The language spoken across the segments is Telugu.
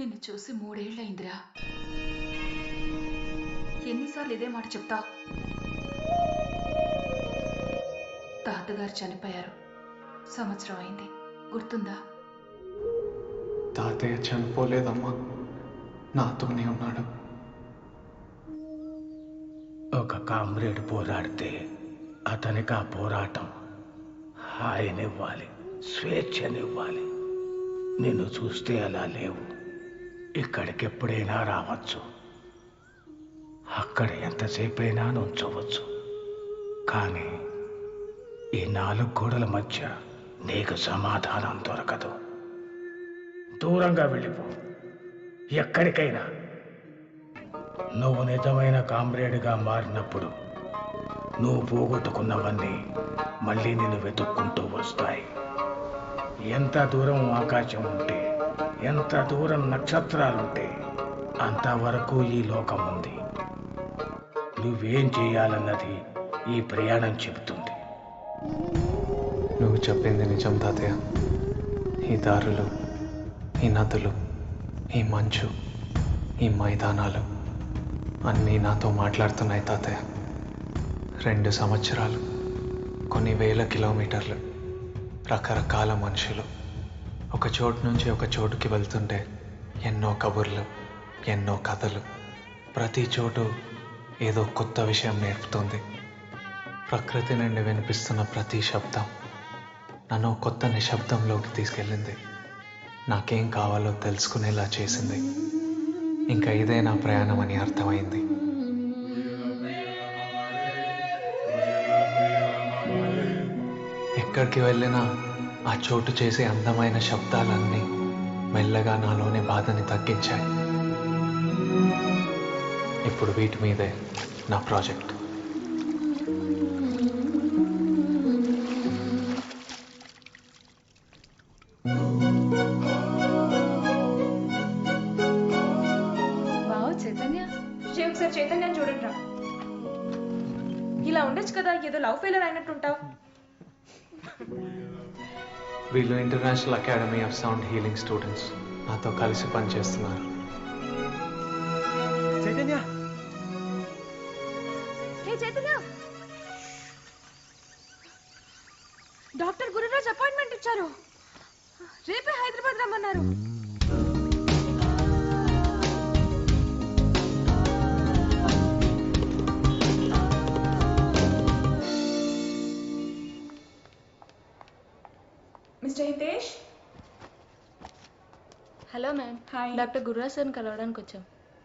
నిన్ను చూసి 3 ఏళ్ళయిందిరా. ఎన్నిసార్లు ఇదే మాట చెప్తావు? తాతగారు చనిపోయారు, సంవత్సరం అయింది, గుర్తుందా? తాతయ్య చనిపోలేదమ్మా, నాతోనే ఉన్నాడు. ఒక కామ్రేడ్ పోరాడితే అతనికి ఆ పోరాటం హాయినివ్వాలి, స్వేచ్ఛనివ్వాలి. నిన్ను చూస్తే అలా లేవు. ఇక్కడికి ఎప్పుడైనా రావచ్చు, అక్కడ ఎంతసేపైనా నుంచవచ్చు. కానీ ఈ 4 గోడల మధ్య నీకు సమాధానం దొరకదు. దూరంగా వెళ్ళిపో, ఎక్కడికైనా. నువ్వు నిజమైన కామ్రేడ్గా మారినప్పుడు నువ్వు పోగొట్టుకున్నవన్నీ మళ్ళీ నిన్ను వెతుక్కుంటూ వస్తాయి. ఎంత దూరం ఆకాశం ఉంటే, ఎంత దూరం నక్షత్రాలుంటే అంతవరకు ఈ లోకం ఉంది. నువ్వేం చేయాలన్నది ఈ ప్రయాణం చెబుతుంది. నువ్వు చెప్పింది నిజం తాతయ్య. ఈ దారులు, ఈ నదులు, ఈ మంచు, ఈ మైదానాలు అన్నీ నాతో మాట్లాడుతున్నాయి తాతయ్య. 2 సంవత్సరాలు, కొన్ని వేల కిలోమీటర్లు, రకరకాల మనుషులు, ఒక చోటు నుంచి ఒక చోటుకి వెళ్తుంటే ఎన్నో కబుర్లు, ఎన్నో కథలు. ప్రతి చోటు ఏదో కొత్త విషయం నేర్పుతుంది. ప్రకృతి నుండి వినిపిస్తున్న ప్రతి శబ్దం నన్ను కొత్త నిశ్శబ్దంలోకి తీసుకెళ్ళింది. నాకేం కావాలో తెలుసుకునేలా చేసింది. ఇంకా ఇదే నా ప్రయాణం అని అర్థమైంది. ఎక్కడికి వెళ్ళినా ఆ చోటు చేసే అందమైన శబ్దాలన్నీ మెల్లగా నాలోని బాధని తగ్గించాయి. ఇప్పుడు వీటి మీదే నా ప్రాజెక్ట్. చైతన్య, ఒకసారి చైతన్యాన్ని చూడండి రా. ఇలా ఉండొచ్చు కదా, ఏదో లవ్ ఫెయిలర్ అయినట్టుంటావు. వీళ్ళు international academy of sound healing students నాతో కలిసి పనిచేస్తున్నారు. Chaitanya, hey Chaitanya, doctor Gururaj appointment ఇచ్చారు. రేపే హైదరాబాద్ రమ్మన్నారు. Mister Hitesh. Hello ma'am. Hi. Doctor Gururaj సార్ని కలవడానికి వచ్చాం.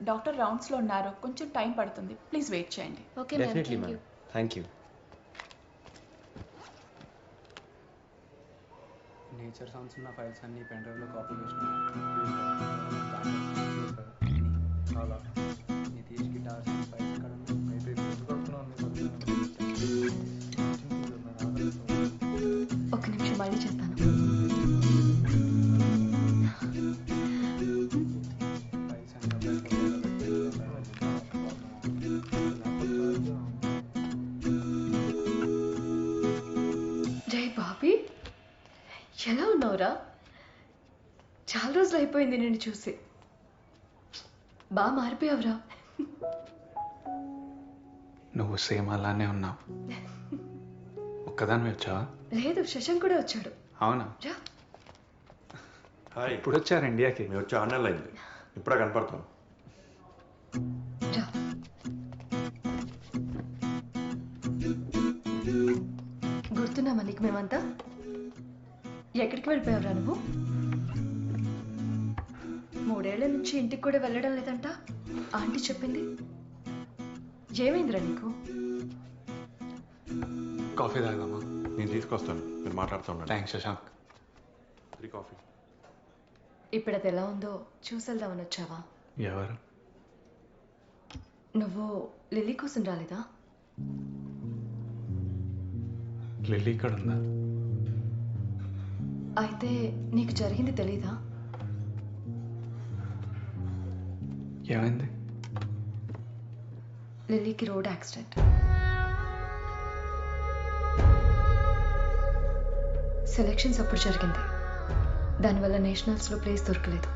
డాక్టర్ రౌండ్స్లో ఉన్నారు, కొంచెం టైం పడుతుంది, ప్లీజ్ వెయిట్ చేయండి. Okay ma'am, definitely thank you. Ma'am, thank you. Nature songs ఉన్న ఫైల్స్ అన్ని పెన్ డ్రైవ్లో కాపీ చేసిన చాలా నితీష్ గిటార్స్ ఫైల్స్ ఇక్కడ అయితే ఒక నిమిషం మళ్ళీ చేస్తాను. జై బాబీ, ఎలా ఉన్నావురా? చాలా రోజులు అయిపోయింది నేను చూసి. బాగా మారిపోయావురా. నువ్వు సేమ్ అలానే ఉన్నావు. ఒక్కదాన్ని వచ్చావా? లేదు, శశాంక్ కూడా వచ్చాడు. అవునా? రా. హాయ్, ఇప్పుడు వచ్చారు ఇండియాకి? మేము వచ్చి 6 నెలలు అయింది. ఇప్పుడే కనపడతాం. రా. గుర్తున్నామా నీకు మేమంతా? ఎక్కడికి వెళ్ళిపోయావురా నువ్వు? 3 ఏళ్ల నుంచి ఇంటికి కూడా వెళ్ళడం లేదంట ఆంటీ చెప్పింది. ఏమైందిరా నీకు? కాఫీ తాగదామా? నేను తీసుకొస్తాను, మీరు మాట్లాడుతూ ఉండండి. థ్యాంక్స్ శశాంక్. 3 కాఫీ. ఇప్పుడు అది ఎలా ఉందో చూసెళ్దామని వచ్చావా? ఎవరు? నువ్వు లిల్లీ కోసం రాలేదా? లిల్లీ ఇక్కడ ఉందా? అయితే నీకు జరిగింది తెలీదా? ఏమైంది? లిల్లీకి రోడ్ యాక్సిడెంట్. సెలెక్షన్స్ అప్పుడు జరిగింది. దానివల్ల నేషనల్స్లో ప్లేస్ దొరకలేదు.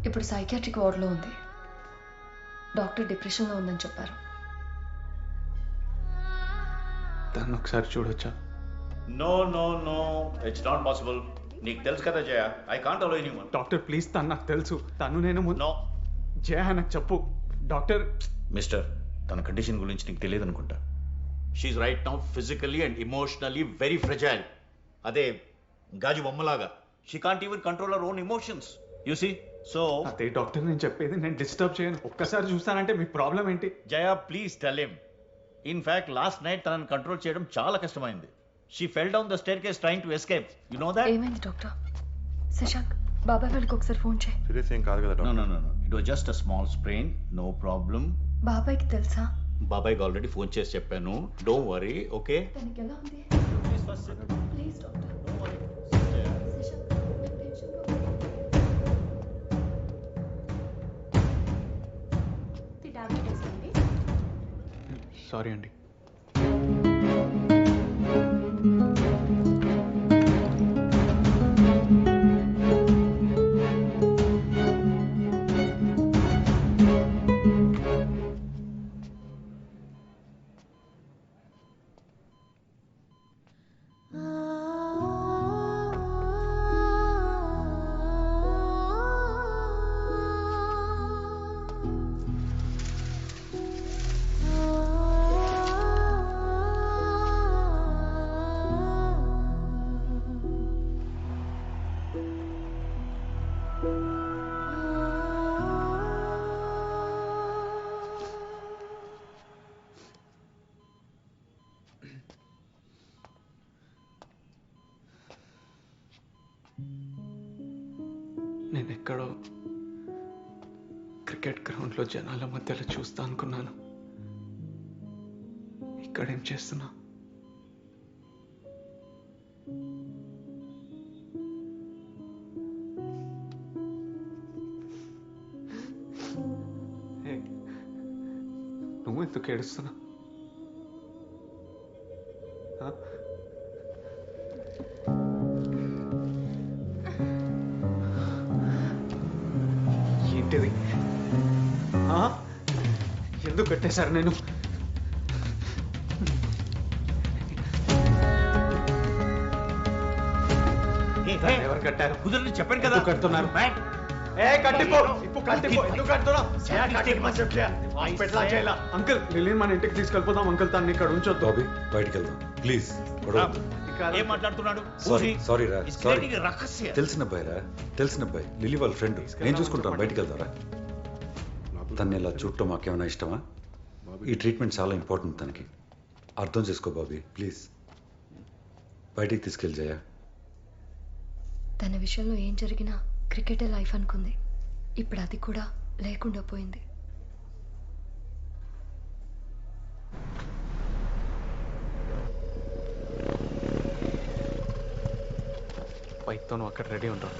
ఇప్పుడు సైకియాట్రిక్ వార్డులో ఉంది. డాక్టర్ డిప్రెషన్లో ఉందని చెప్పారు. దాన్ని ఒకసారి చూడొచ్చా? No no no, it's not possible. నీకు తెలుసు కదా Jaya, I can't allow anyone. Doctor please, తను నాకు తెలుసు. తను నేను నో జయ నాకు చెప్పు డాక్టర్. మిస్టర్, తన కండిషన్ గురించి నీకు తెలియదు అనుకుంటా. She right now physically and emotionally very fragile. అదే గాజు బొమ్మలాగా. She can't even control her own emotions. You see. So అదే డాక్టర్ నేను చెప్పేది, నేను డిస్టర్బ్ చేయను. ఒక్కసారి చూస్తానంటే మీ ప్రాబ్లం ఏంటి? Jaya please tell him. In fact last night తనని కంట్రోల్ చేయడం చాలా కష్టమైంది. She fell down the staircase trying to escape. You know that? ఏమైంది డాక్టర్? శశాంక్, బాబాయ్ వాళ్ళకి ఒకసారి ఫోన్ చేయి. సీరియస్ ఏం కాదు కదా no doctor? No no no, it was just a small sprain, no problem. బాబాయ్కి తెలుసా? బాబాయ్కి ఆల్రెడీ ఫోన్ చేసి చెప్పాను. Don't worry, okay? తనకి ఎలా ఉంది? Please doctor. శశాంక్, నాకు టెన్షన్గా ఉంది. సారీ అండి. నేను ఎక్కడో క్రికెట్ గ్రౌండ్లో జనాల మధ్యలో చూస్తా అనుకున్నాను. ఇక్కడేం చేస్తున్నా? నువ్వు ఎందుకు ఏడుస్తున్నా? ఏంటిది? ఎందుకు కట్టేశారు నేను? ఎవరు కట్టారు? కుదరని చెప్పాను కదా. ఎందుకు కడుతున్నారు? అంకుల్, లిలీని మన ఇంటికి తీసుకెళ్ళిపోదాం అంకుల్. తను ఇక్కడ ఉంచొద్దు. బాబీ, బయటికి వెళ్దాం ప్లీజ్. ఏం మాట్లాడుతున్నాడు? సారీ రా, It's సారీ. creating a రహస్య. తెలిసిన అబ్బాయి రా, తెలిసిన అబ్బాయి. లిల్లీ వాళ్ళ ఫ్రెండ్. నేను చూసుకుంటాను, బయటికి వెళ్దారా? తన్ని ఇలా చూడటం మాకేమైనా ఇష్టమా? ఈ ట్రీట్మెంట్ చాలా ఇంపార్టెంట్ తనకి. అర్థం చేసుకో బాబీ ప్లీజ్. బయటికి తీసుకెళ్ళి జయ. తన విషయంలో ఏం జరిగినా క్రికెటే లైఫ్ అనుకుంది. ఇప్పుడు అది కూడా లేకుండా పోయింది. బైక్తో నువ్వు అక్కడ రెడీ ఉంటావు.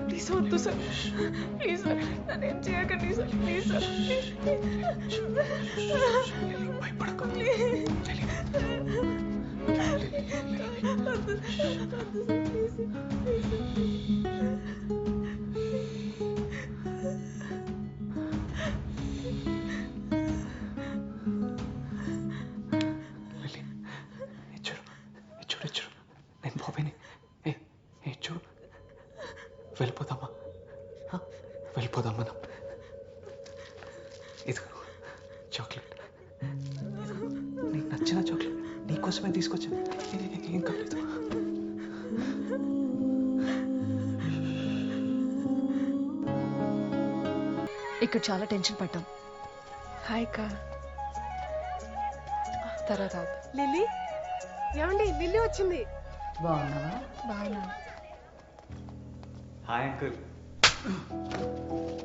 ప్లీజ్ వద్దు సార్, ప్లీజ్ సార్, నన్ను ఏం చేయకండి సార్, ప్లీజ్ సార్. భయపడకు. చూడు, నేను బాబీని. చూడు, వెళ్ళిపోదామా? వెళ్ళిపోదాం మనం. ఇదిగో చాక్లెట్, నీకు నచ్చిన చాక్లెట్ నీకోసమే తీసుకొచ్చాను. ఏం కాలేదు. ఇక్కడ చాలా టెన్షన్ పడ్డాం. హాయ్ కా. తర్వాత లిల్లీ, ఏమండి లిల్లీ వచ్చింది. బాగున్నా. Hi uncle.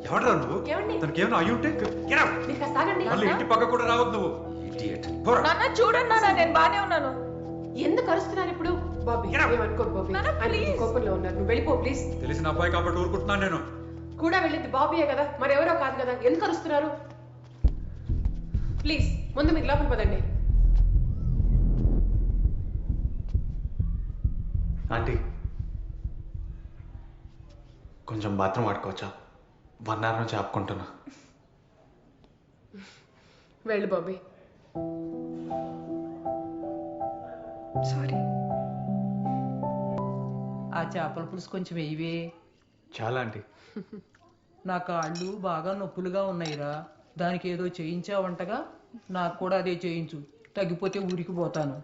ఎవడరా నువ్వు? తనకేమైనా అయ్యి ఉంటే మీరు కాస్త ఆగండి. మళ్ళీ ఇంటి పక్క కూడా రావద్దు నువ్వు. ఇడియట్. నాన్న చూడండి నాన్న, నేను బానే ఉన్నాను. ఎందుకు అరుస్తున్నారు ఇప్పుడు? బాబీ ఏమనుకోకు బాబీ, ఆయన కోపంలో ఉన్నారు. నువ్వు వెళ్ళిపో ప్లీజ్. తెలిసిన అబ్బాయి కాబట్టి ఊరుకుంటున్నాను నేను. కూడా వెళ్ళింది బాబీయే కదా, మరెవరో కాదు కదా. ఎందుకు అరుస్తున్నారు? ప్లీజ్ ముందు మీరు లోపల పదండి. ఆంటీ కొంచెం బాత్రూమ్ ఆడుకోవచ్చా? 1 hour నుంచి ఆపుకుంటున్నా. వెళ్ళు బాబీ. సారీ. ఆ చేపల పులుసు కొంచెం వేయవే. చాలా ఆంటీ. నా కాళ్ళు బాగా నొప్పులుగా ఉన్నాయిరా, దానికి ఏదో చేయించావంటగా. నాకు కూడా అదే చేయించు, తగ్గిపోతే ఊరికి పోతాను.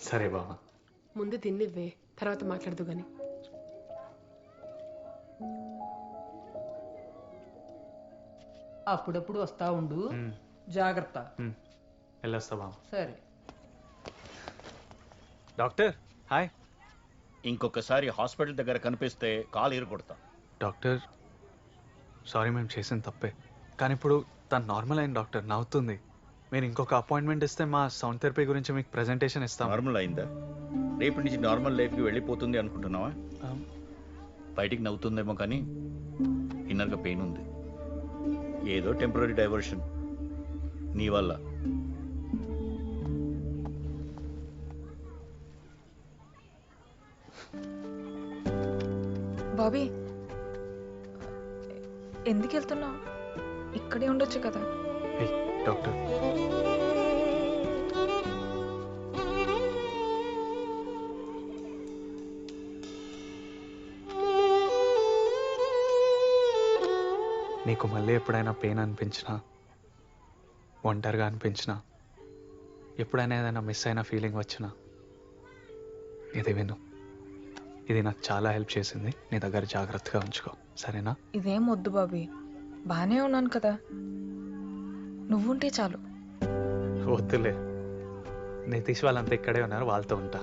సరే బాబా. ముందు తిన్నివ్వే, తర్వాత మాట్లాడదు గాని. అప్పుడప్పుడు వస్తా ఉండు, జాగ్రత్త. వెళ్ళొస్తా బాబా. సరే. Doctor hi. ఇంకొకసారి హాస్పిటల్ దగ్గర కనిపిస్తే కాలు ఎరగొడతా. డాక్టర్ సారీ, మేము చేసిన తప్పే. కానీ ఇప్పుడు తను నార్మల్ అయింది డాక్టర్, నవ్వుతుంది. మీరు ఇంకొక అపాయింట్మెంట్ ఇస్తే మా సౌండ్ థెరపీ గురించి మీకు ప్రెజెంటేషన్ ఇస్తాం. నార్మల్ అయిందా? రేపటి నుంచి నార్మల్ లైఫ్కి వెళ్ళిపోతుంది అనుకుంటున్నావా? బయటికి నవ్వుతుందేమో కానీ ఇన్నర్గా పెయిన్ ఉంది. ఏదో టెంపరీ డైవర్షన్ నీ వల్ల. బాబీ ఎందుకు వెళ్తున్నావు? ఇక్కడే ఉండొచ్చు కదా. డాక్టర్ నీకు మళ్ళీ ఎప్పుడైనా పెయిన్ అనిపించినా, ఒంటరిగా అనిపించినా, ఎప్పుడైనా ఏదైనా మిస్ అయిన ఫీలింగ్ వచ్చినా ఇది విను. ఇది నాకు చాలా హెల్ప్ చేసింది. నీ దగ్గర జాగ్రత్తగా ఉంచుకో, సరేనా? ఇదేం వద్దు బాబీ, బానే ఉన్నాను కదా, నువ్వుంటే చాలు. వద్దులే, నితీష్ వాళ్ళంతా ఇక్కడే ఉన్నారు, వాళ్ళతో ఉంటా.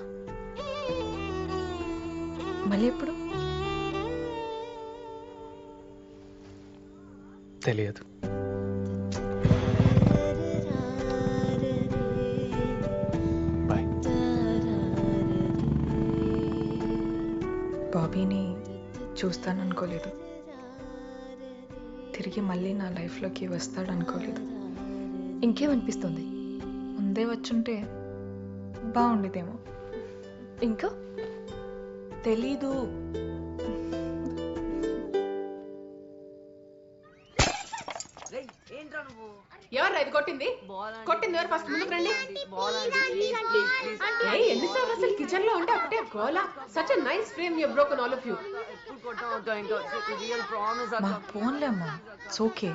మళ్ళీ ఎప్పుడు? తెలియదు. బాయ్. బాబీని చూస్తాననుకోలేదు, తిరిగి మళ్ళీ నా లైఫ్లోకి వస్తాడనుకోలేదు. ఇంకేమనిపిస్తుంది, ముందే వచ్చుంటే బాగుండేదేమో. ఇంకా తెలీదు. ఎవరు ఇది కొట్టింది? కొట్టింది ఎవరు? ఫస్ట్ ముందుకు రండి. ఎన్నిసార్లు అసలు కిచెన్ లో ఉంటే ఒకటే గోలా. Such a nice frame you broken all of you. మా ఫోన్లే అమ్మా, ఇట్స్ ఓకే.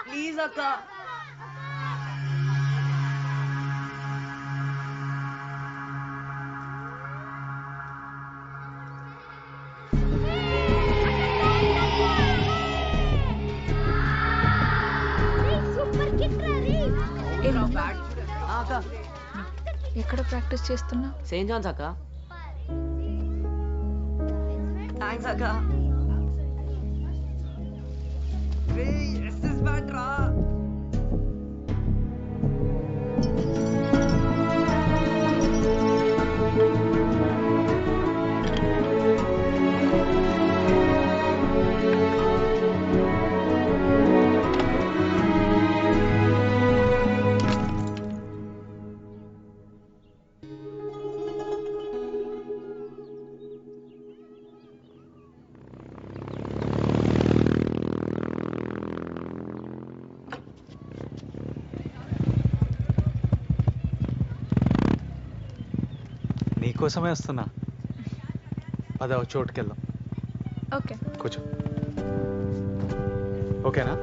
ప్లీజ్ అక్క. ఎక్కడ ప్రాక్టీస్ చేస్తున్నా? సెయింట్ జాన్స్ అక్క. థ్యాంక్స్ అక్క. నీకోసమే వస్తున్నా. అదే చోటుకి వెళ్దాం. ఓకే, కూర్చో. ఓకేనా?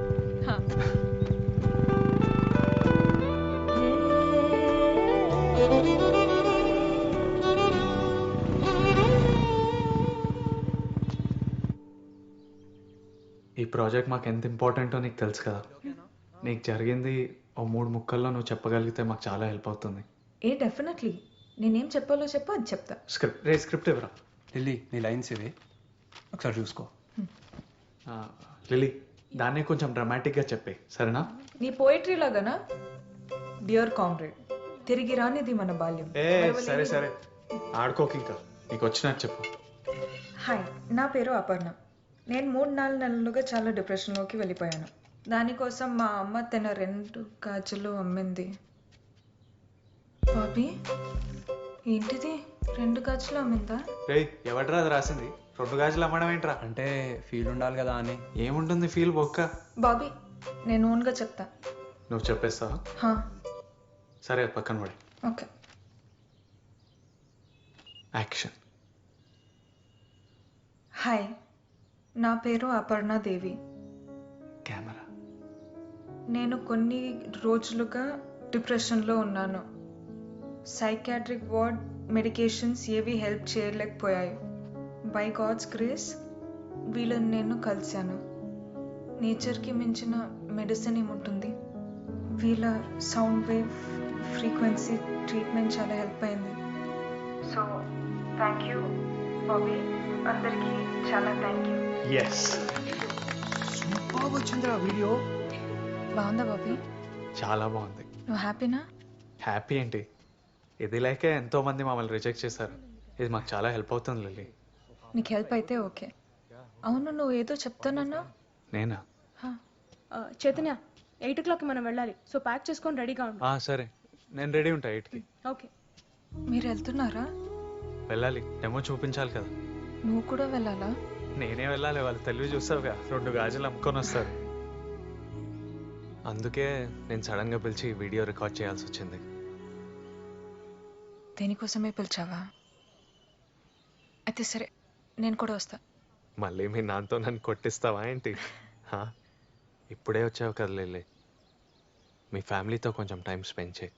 ఈ ప్రాజెక్ట్ మాకు ఎంత ఇంపార్టెంటో నీకు తెలుసు కదా. నీకు జరిగింది ఓ 3 ముక్కల్లో నువ్వు చెప్పగలిగితే మాకు చాలా హెల్ప్ అవుతుంది. డెఫినెట్లీ. నేనేం చెప్పాలో చెప్పు, అది చెప్తా. స్క్రిప్ట్ ఎవరా? లిల్లీ నీ లైన్స్ ఇవి ఒకసారి చూసుకో. లిలీ దాన్నే కొంచెం డ్రామాటిక్గా చెప్పే, సరేనా? నీ పోయిటరీ లాగానా? డియర్ కామ్రేడ్, తిరిగి రానిది మన బాల్యం. సరే సరే ఆడుకోకి, ఇంకా నీకు వచ్చినట్టు చెప్పు. హాయ్, నా పేరు అపర్ణ. నేను 3-4 నెలలుగా చాలా డిప్రెషన్లోకి వెళ్ళిపోయాను. దానికోసం మా అమ్మ తన 2 గాజులు అమ్మింది. బాబీ, ఏంటిది 2 గాజులు అమ్మిందా? ఎవడ్రా అది రాసింది? 2 గాజులు అమ్మడం ఏంట్రా? అంటే ఫీల్ ఉండాలి కదా అని. ఏముంటుంది ఫీల్ బొక్క. బాబీ, నేను ఓన్గా చెప్తా. నువ్వు చెప్పేస్తావా? హా, సరే అది పక్కన పడి. ఓకే. యాక్షన్. హాయ్, నా పేరు అపర్ణ దేవి. కెమెరా. నేను కొన్ని రోజులుగా డిప్రెషన్లో ఉన్నాను. సైకాట్రిక్ వార్డ్ మెడికేషన్స్ ఏవి హెల్ప్ చేయలేకపోయాయి. బై గాడ్స్ గ్రేస్ వీళ్ళని నేను కలిశాను. నేచర్కి మించిన మెడిసిన్ ఏముంటుంది? వీళ్ళ సౌండ్ వేవ్ ఫ్రీక్వెన్సీ ట్రీట్మెంట్ చాలా హెల్ప్ అయింది. సో థ్యాంక్ యూ బాబీ, అందరికీ చాలా థ్యాంక్ యూ. సూపర్ వచ్చిందిరా వీడియో. బాగుందా బాబీ? చాలా బాగుంది. నువ్వు హ్యాపీనా? హ్యాపీ ఏంటి, ఇది లేకే ఎంతో మంది మమ్మల్ని రిజెక్ట్ చేశారు. ఇది మాకు చాలా హెల్ప్ అవుతుంది లిల్లీ. నీకు హెల్ప్ అయితే ఓకే. అవును, నువ్వు ఏదో చెప్తానన్నా? నేనా? చైతన్య 8 o'clockకి మనం వెళ్ళాలి. సో ప్యాక్ చేసుకొని రెడీగా ఉండు. సరే నేను రెడీ ఉంటా 8కి. ఓకే. మీరు వెళ్తున్నారా? వెళ్ళాలి, డెమో చూపించాలి కదా. నువ్వు కూడా వెళ్ళాలా? నేనే వెళ్ళాలి, వాళ్ళు తెలివి చూస్తావుగా, 2 గాజులు అమ్ముకొని వస్తారు. అందుకే నేను సడన్గా పిలిచి వీడియో రికార్డ్ చేయాల్సి వచ్చింది. దేనికోసమే పిలిచావా? అయితే సరే, నేను కూడా వస్తా. మళ్ళీ మీ నాన్నతో నన్ను కొట్టిస్తావా ఏంటి? ఇప్పుడే వచ్చావు కదా లిల్లీ, మీ ఫ్యామిలీతో కొంచెం టైం స్పెండ్ చేయి.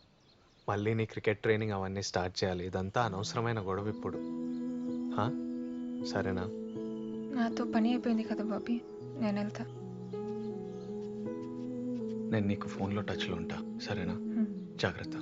మళ్ళీ నీ క్రికెట్ ట్రైనింగ్ అవన్నీ స్టార్ట్ చేయాలి. ఇదంతా అనవసరమైన గొడవ ఇప్పుడు. సరేనా? నాతో పని అయిపోయింది కదా బాబీ, నేను వెళ్తా. నేను నీకు ఫోన్లో టచ్లో ఉంటా, సరేనా? జాగ్రత్త.